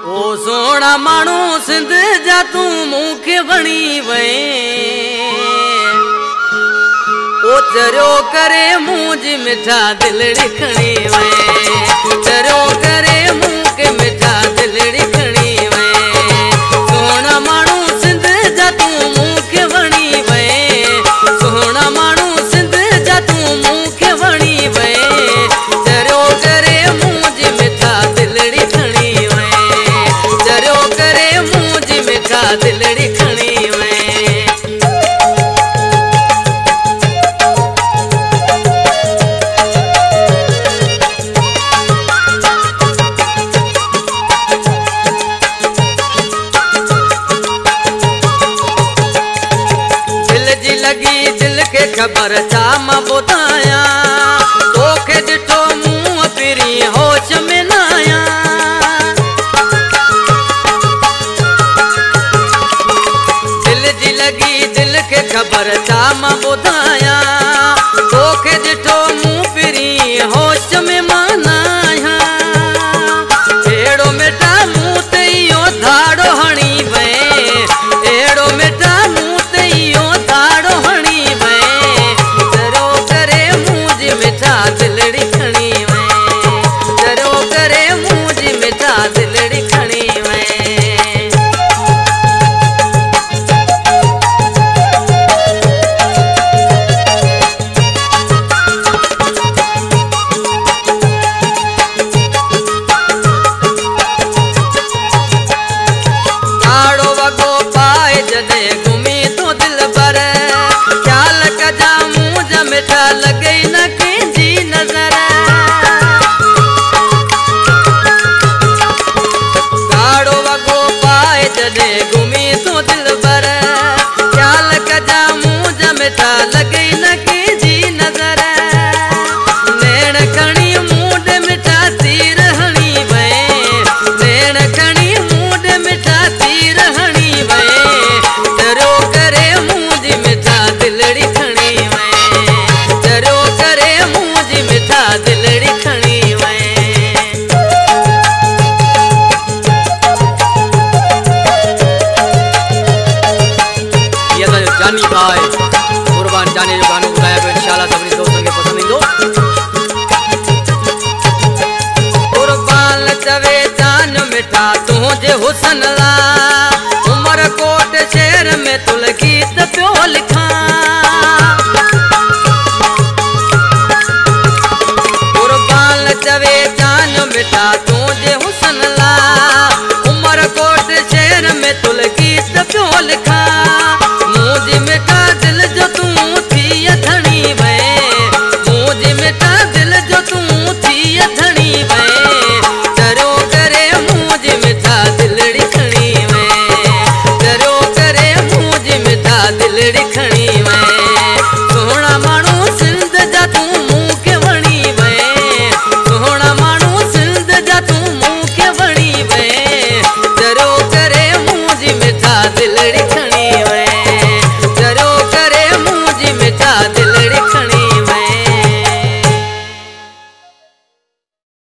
ओ सोना मानू सिंध जा तू मुखे बणी वे ओ चरियो करे मूंज मिठा दिलड़ी खणी वे चरियो करे मूंखे मिठा दिलड़ी खणी वे सोना मानू सिंध जा तू मुखे बणी वे सोना मानू सिंध जा तू मुखे बणी वे चरियो करे मूंज मिठा दिलड़ी खणी वे चरियो करे मूंज मिठा दिलड़ी खणी वे खबर चा मां ॿुधायां तोखे ॾिठो मूं फिरी होश में न आहियां दिल जी लगी दिल खे खबर चा मां ॿुधायां तोखे ॾिठो मूं फिरी होश में मां न आहियां अहिड़ो मिठा मूं ते इहो धाड़ो हणी वे अहिड़ो मिठा मूं ते इहो धाड़ो हणी वे दिलड़ी खणी वे चरियो करे मूंज मिठा दिलड़ी खणी वे आड़ो वगो पाए जॾे घुमी तो दिल भर ख्याल कजा मूंज मिठा लगे न घूमी तो दिल भर ख्याल कजा मूंज मिठा लगे न जी नजर नैण खणी मूड मिठा तीर हणी वे नैण खणी मूड मिठा तीर हणी वे चरियो करे मूंज मिठा दिलड़ी खणी वे चरियो करे मूंज मिठा दिलड़ी खणी वे जानी भाई कुर्बान जाने जो गानो ॿुधाया पियो इंशाल्लाह सभिनी दोस्तनि खे पसंदि ईंदो कुर्बान चवे जान मिठा तुंहिंजे हुसन ला उमरकोट शहर में तुल गीत पियो लिखां कुर्बान चवे जान मिठा तुंहिंजे हुसन ला उमरकोट शहर में तुल गीत पियो लिखां मूंज मिठा दिल जो तूं थी धणी वे मूंज मिठा दिल जो तूं थी धणी वे चरियो करे मूंज मिठा दिलड़ी खणी वे चरियो करे मूंज मिठा दिलड़ी खणी